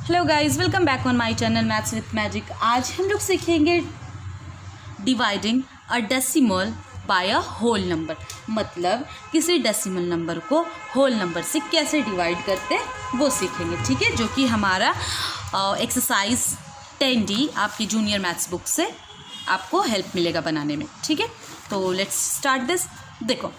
Hello guys, welcome back on my channel maths with magic. आज हम लोग सीखेंगे dividing a decimal by a whole number. मतलब किसी डेसिमल नंबर को होल नंबर से कैसे डिवाइड करते हैं वो सीखेंगे, ठीक है। जो कि हमारा एक्सरसाइज 10D आपकी जूनियर मैथ्स बुक से आपको हेल्प मिलेगा बनाने में, ठीक है। तो लेट्स स्टार्ट दिस। देखो,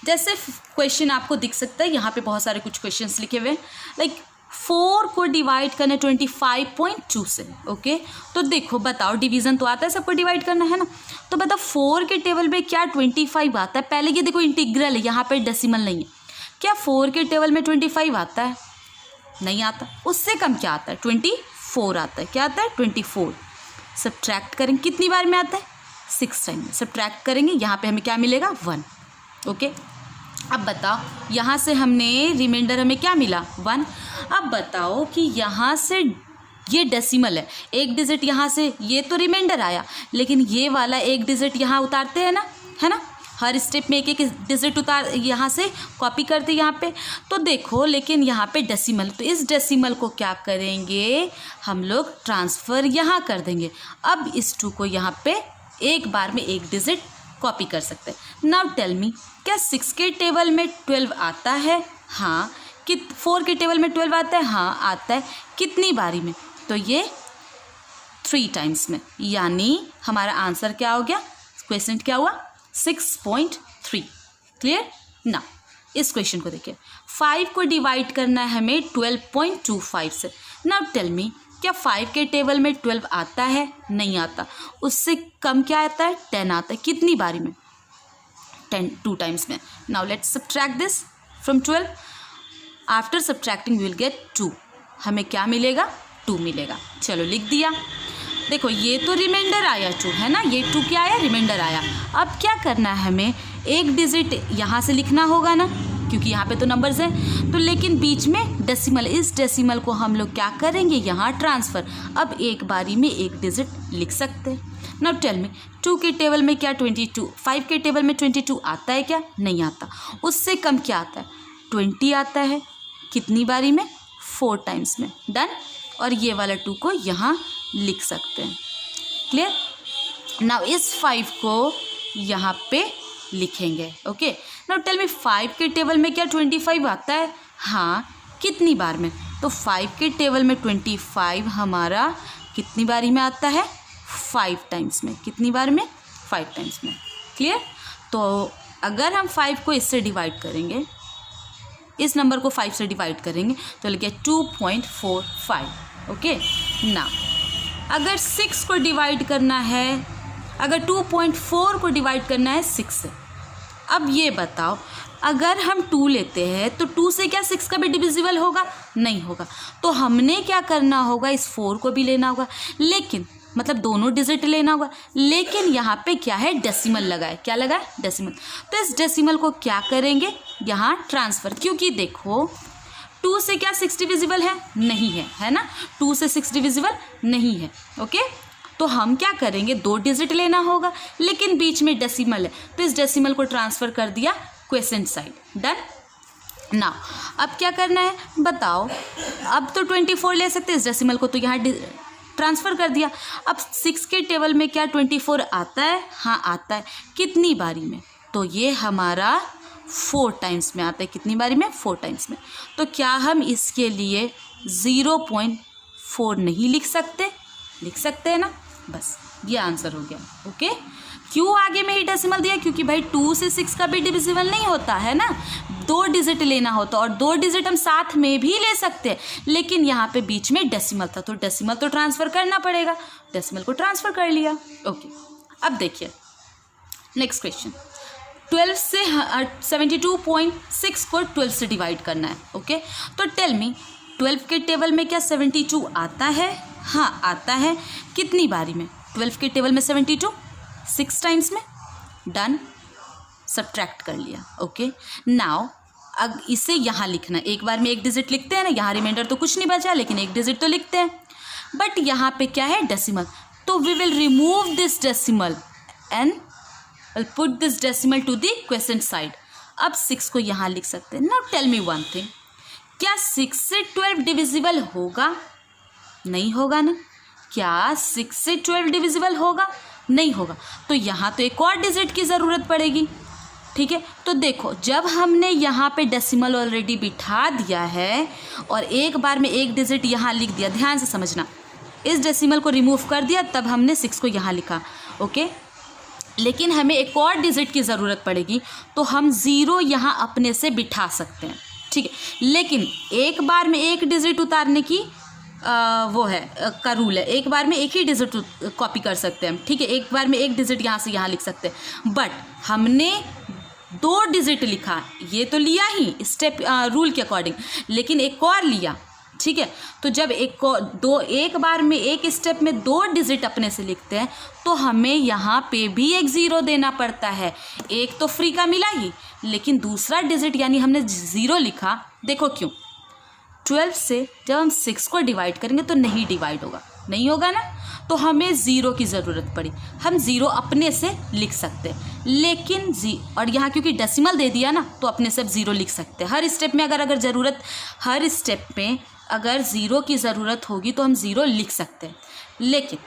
जैसे क्वेश्चन आपको दिख सकता है, यहाँ पे बहुत सारे कुछ क्वेश्चंस लिखे हुए हैं। लाइक 4 को डिवाइड करना 25.2 से, ओके। तो देखो, बताओ, डिवीज़न तो आता है, सबको डिवाइड करना है ना। तो बताओ 4 के टेबल में क्या 25 आता है। पहले ये देखो, इंटीग्रल है, यहाँ पे डेसिमल नहीं है। क्या 4 के टेबल में 25 आता है? नहीं आता। उससे कम क्या आता है? 24 आता है। क्या आता है? 24। सब्ट्रैक्ट करेंगे, कितनी बार में आता है? 6 टाइम में। सब्ट्रैक्ट करेंगे, यहाँ पे हमें क्या मिलेगा? 1, ओके। अब बताओ, यहाँ से हमने रिमाइंडर हमें क्या मिला? 1। अब बताओ कि यहाँ से ये डेसिमल है, एक डिजिट यहाँ से, ये तो रिमाइंडर आया, लेकिन ये वाला एक डिजिट यहाँ उतारते हैं ना, है ना। हर स्टेप में एक एक डिजिट उतार, यहाँ से कॉपी करते यहाँ पे। तो देखो, लेकिन यहाँ पे डेसिमल, तो इस डेसिमल को क्या करेंगे हम लोग? ट्रांसफ़र यहाँ कर देंगे। अब इस 2 को यहाँ पे एक बार में एक डिजिट कॉपी कर सकते हैं। नाउ टेल मी, क्या 6 के टेबल में 12 आता है? हाँ। 4 के टेबल में 12 आता है? हाँ आता है। कितनी बारी में? तो ये 3 टाइम्स में। यानी हमारा आंसर क्या हो गया? क्वेश्चन क्या हुआ? 6.3। क्लियर ना। इस क्वेश्चन को देखिए, 5 को डिवाइड करना है हमें 12.25 से। नाउ टेल मी, क्या 5 के टेबल में 12 आता है? नहीं आता। उससे कम क्या आता है? 10 आता है। कितनी बारी में? 2 टाइम्स में। Now let's subtract this from 12। After subtracting we will get 2। हमें क्या मिलेगा? 2 मिलेगा। चलो लिख दिया। देखो, ये तो रिमाइंडर आया 2, है ना। ये 2 क्या आया? रिमाइंडर आया। अब क्या करना है हमें? एक डिजिट यहाँ से लिखना होगा ना, क्योंकि यहाँ पे तो नंबर्स हैं। तो लेकिन बीच में डेसिमल, इस डेसिमल को हम लोग क्या करेंगे? यहाँ ट्रांसफ़र। अब एक बारी में एक डिजिट लिख सकते हैं। नाउ टेल मी, 2 के टेबल में क्या 22? 5 के टेबल में 22 आता है क्या? नहीं आता। उससे कम क्या आता है? 20 आता है। कितनी बारी में? 4 टाइम्स में। डन। और ये वाला 2 को यहाँ लिख सकते हैं। क्लियर। नाउ इस 5 को यहाँ पे लिखेंगे, ओके। नाउ टेल मी, 5 के टेबल में क्या 25 आता है? हाँ। कितनी बार में? तो 5 के टेबल में 25 हमारा कितनी बारी में आता है? 5 टाइम्स में। कितनी बार में? 5 टाइम्स में। क्लियर। तो अगर हम 5 को इससे डिवाइड करेंगे, इस नंबर को 5 से डिवाइड करेंगे, तो लिखे 2.45, ओके ना। अगर 6 को डिवाइड करना है, अगर 2.4 को डिवाइड करना है 6 से। अब ये बताओ, अगर हम 2 लेते हैं तो 2 से क्या 6 का भी डिविजिबल होगा? नहीं होगा। तो हमने क्या करना होगा? इस 4 को भी लेना होगा, लेकिन मतलब दोनों डिजिट लेना होगा। लेकिन यहाँ पे क्या है? डेसिमल लगा है। क्या लगा है? डेसिमल। तो इस डेसिमल को क्या करेंगे? यहाँ ट्रांसफ़र। क्योंकि देखो, 2 से क्या 6 डिविजिबल है? नहीं है, है ना। 2 से 6 डिविजिबल नहीं है, ओके। तो हम क्या करेंगे? 2 डिजिट लेना होगा, लेकिन बीच में डेसिमल है, तो इस डेसिमल को ट्रांसफ़र कर दिया क्वेश्चन साइड। डन। नाउ अब क्या करना है बताओ? अब तो 24 ले सकते हैं, इस डेसिमल को तो यहाँ ट्रांसफ़र कर दिया। अब 6 के टेबल में क्या 24 आता है? हाँ आता है। कितनी बारी में? तो ये हमारा 4 टाइम्स में आता है। कितनी बारी में? 4 टाइम्स में। तो क्या हम इसके लिए 0.4 नहीं लिख सकते? लिख सकते हैं ना। बस ये आंसर हो गया, ओके। क्यों आगे में ही डेसिमल दिया? क्योंकि भाई 2 से 6 का भी डिविजिबल नहीं होता है ना, 2 डिजिट लेना होता, और 2 डिजिट हम साथ में भी ले सकते हैं, लेकिन यहाँ पे बीच में डेसिमल था, तो डेसिमल तो ट्रांसफ़र करना पड़ेगा। डेसिमल को ट्रांसफ़र कर लिया, ओके। अब देखिए नेक्स्ट क्वेश्चन। 12 से 72.6 को 12 से डिवाइड करना है, ओके। तो टेल मी, 12 के टेबल में क्या 72 आता है? हाँ आता है। कितनी बारी में? 12 के टेबल में 72 6 टाइम्स में। डन। सब्ट्रैक्ट कर लिया, ओके। नाउ अब इसे यहाँ लिखना, एक बार में एक डिजिट लिखते हैं ना, यहाँ रिमाइंडर तो कुछ नहीं बचा, लेकिन एक डिजिट तो लिखते हैं। बट यहाँ पे क्या है? डेसिमल। तो we will remove this decimal and will put this decimal to the question side. अब 6 को यहाँ लिख सकते हैं। Now tell me one thing, क्या 6 से 12 डिविजिबल होगा? नहीं होगा ना। क्या 6 से 12 डिविजिबल होगा? नहीं होगा। तो यहाँ तो एक और डिजिट की ज़रूरत पड़ेगी। ठीक है, तो देखो जब हमने यहाँ पे डेसिमल ऑलरेडी बिठा दिया है और एक बार में एक डिजिट यहाँ लिख दिया, ध्यान से समझना, इस डेसिमल को रिमूव कर दिया तब हमने 6 को यहाँ लिखा। ओके, लेकिन हमें एक और डिजिट की ज़रूरत पड़ेगी, तो हम 0 यहाँ अपने से बिठा सकते हैं। ठीक है, लेकिन एक बार में एक डिजिट उतारने की वो है का रूल है, एक बार में एक ही डिजिट कॉपी कर सकते हैं। ठीक है, एक बार में एक डिजिट यहाँ से यहाँ लिख सकते हैं, बट हमने 2 डिजिट लिखा, ये तो लिया ही स्टेप रूल के अकॉर्डिंग, लेकिन एक और लिया। ठीक है, तो जब एक बार में एक स्टेप में 2 डिजिट अपने से लिखते हैं तो हमें यहाँ पे भी एक 0 देना पड़ता है। एक तो फ्री का मिला ही, लेकिन दूसरा डिजिट यानी हमने 0 लिखा। देखो क्यों, 12 से जब हम 6 को डिवाइड करेंगे तो नहीं डिवाइड होगा, नहीं होगा ना, तो हमें 0 की ज़रूरत पड़ी। हम 0 अपने से लिख सकते हैं, लेकिन और यहाँ क्योंकि डेसिमल दे दिया ना तो अपने से अब 0 लिख सकते हैं। हर स्टेप में अगर ज़रूरत, हर स्टेप में अगर 0 की ज़रूरत होगी तो हम 0 लिख सकते हैं। लेकिन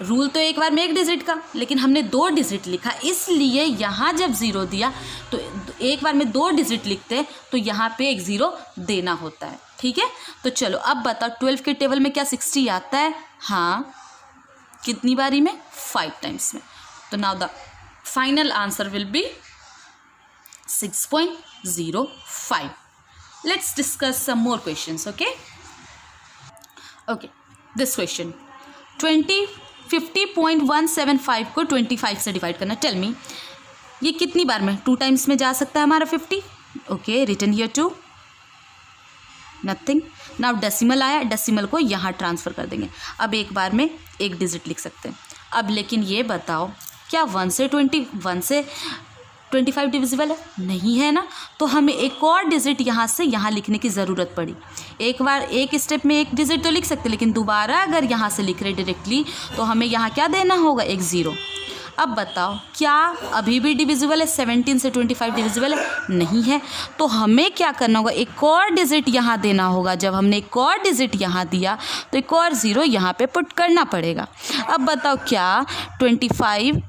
रूल तो एक बार में एक डिजिट का, लेकिन हमने 2 डिजिट लिखा, इसलिए यहाँ जब 0 दिया तो एक बार में 2 डिजिट लिखते हैं तो यहाँ पे एक 0 देना होता है। ठीक है, तो चलो अब बताओ 12 के टेबल में क्या 60 आता है? हाँ, कितनी बारी में? 5 टाइम्स में। तो now the final answer will be 6.05. Let's discuss some more questions. Okay, this question 50.175 को 25 से डिवाइड करना। टेल मी, ये कितनी बार में 2 टाइम्स में जा सकता है हमारा 50? Okay, written here 2, nothing. Now decimal आया, डेसिमल को यहाँ ट्रांसफ़र कर देंगे। अब एक बार में एक डिजिट लिख सकते हैं। अब लेकिन ये बताओ क्या 1 से 25 डिविजिबल है? नहीं है ना, तो हमें एक और डिजिट यहाँ से यहाँ लिखने की ज़रूरत पड़ी। एक बार एक स्टेप में एक डिजिट तो लिख सकते, लेकिन दोबारा अगर यहाँ से लिख रहे डायरेक्टली तो हमें यहाँ क्या देना होगा? एक 0। अब बताओ क्या अभी भी डिविजिबल है? 17 से 25 डिविजिबल है? नहीं है, तो हमें क्या करना होगा? एक और डिजिट यहाँ देना होगा। जब हमने एक और डिजिट यहाँ दिया तो एक और 0 यहाँ पे पुट करना पड़ेगा। अब बताओ क्या 25,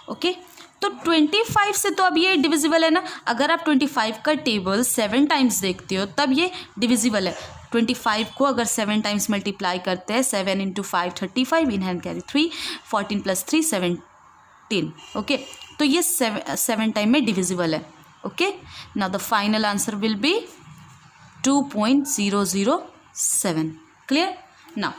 ओके, तो 25 से तो अब ये डिविजिबल है ना। अगर आप 25 का टेबल 7 टाइम्स देखते हो तब ये डिविजिबल है। 25 को अगर 7 टाइम्स मल्टीप्लाई करते हैं, 7 × 5 35, इन हैंड कैरी 3, 14 + 3 17। ओके, तो ये 7 टाइम में डिविजिबल है। Okay, now the final answer will be 2.007। Clear? Now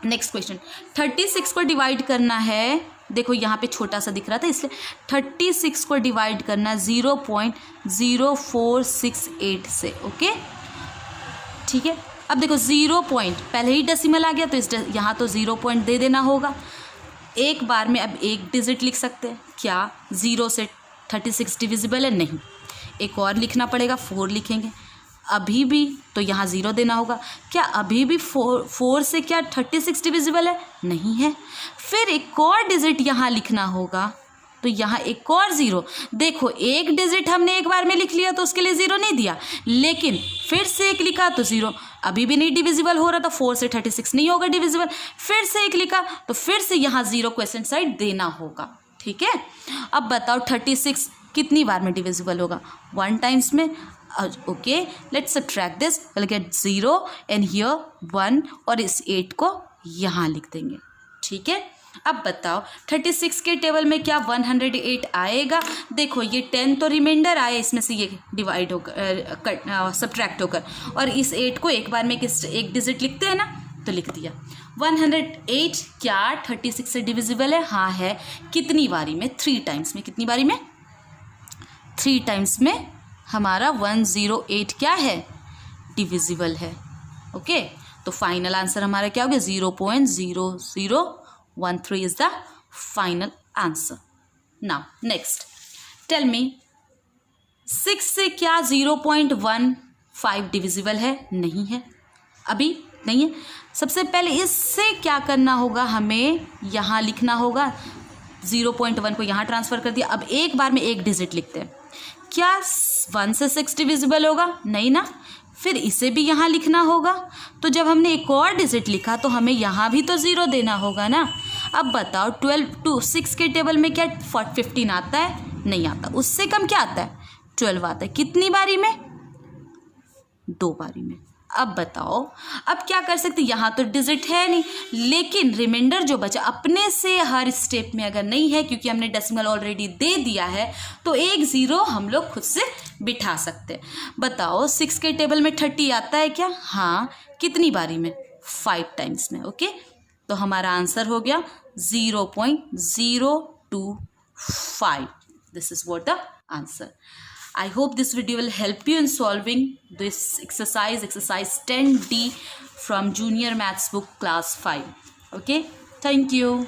next question, 36 को डिवाइड करना है। देखो यहाँ पे छोटा सा दिख रहा था, इसलिए 36 को डिवाइड करना 0.0468 से। ओके, ठीक है, अब देखो 0 पॉइंट पहले ही डेसिमल आ गया तो यहाँ तो 0 पॉइंट दे देना होगा। एक बार में अब एक डिजिट लिख सकते हैं। क्या 0 से 36 डिविजिबल है? नहीं, एक और लिखना पड़ेगा, 4 लिखेंगे। अभी भी तो यहाँ 0 देना होगा। क्या अभी भी 4 से क्या 36 डिविजिबल है? नहीं है, फिर एक और डिजिट यहाँ लिखना होगा, तो यहाँ एक और 0। देखो एक डिजिट हमने एक बार में लिख लिया तो उसके लिए 0 नहीं दिया, लेकिन फिर से एक लिखा तो 0, अभी भी नहीं डिविजिबल हो रहा था। 4 से 36 नहीं होगा डिविजिबल, फिर से एक लिखा तो फिर से यहाँ 0 क्वेश्चन साइड देना होगा। ठीक है, अब बताओ 36 कितनी बार में डिविजिबल होगा? 1 टाइम्स में। Okay, let's subtract this, will get 0 and here 1, और इस 8 को यहाँ लिख देंगे। ठीक है, अब बताओ 36 के टेबल में क्या 108 आएगा? देखो ये 10 तो रिमाइंडर आया, इसमें से ये डिवाइड होकर सब्ट्रैक्ट होकर, और इस 8 को एक बार में एक डिजिट लिखते हैं ना, तो लिख दिया। 108 क्या 36 से डिविजिबल है? हाँ है। कितनी बारी में? 3 टाइम्स में। कितनी बारी में? 3 टाइम्स में हमारा 108 क्या है? डिविजिबल है। ओके, तो फाइनल आंसर हमारा क्या हो गया? 0.0013 is the final answer. Now next, tell me 6 से क्या 0.15 डिविजिबल है? नहीं है, अभी नहीं है। सबसे पहले इससे क्या करना होगा? हमें यहाँ लिखना होगा। 0.1 को यहाँ ट्रांसफ़र कर दिया। अब एक बार में एक डिजिट लिखते हैं। क्या 1 से 6 डिविजिबल होगा? नहीं ना, फिर इसे भी यहाँ लिखना होगा। तो जब हमने एक और डिजिट लिखा तो हमें यहाँ भी तो 0 देना होगा ना। अब बताओ 12 टू 6 के टेबल में क्या 15 आता है? नहीं आता। उससे कम क्या आता है? 12 आता है। कितनी बारी में? 2 बारी में। अब बताओ, अब क्या कर सकते? यहाँ तो डिजिट है नहीं, लेकिन रिमाइंडर जो बचा अपने से हर स्टेप में अगर नहीं है, क्योंकि हमने डेसिमल ऑलरेडी दे दिया है, तो एक 0 हम लोग खुद से बिठा सकते हैं। बताओ 6 के टेबल में 30 आता है क्या? हाँ। कितनी बारी में? 5 टाइम्स में। ओके, तो हमारा आंसर हो गया 0.025. This is what the answer. I hope this video will help you in solving this exercise 10D from Junior Maths book class 5. Okay, thank you.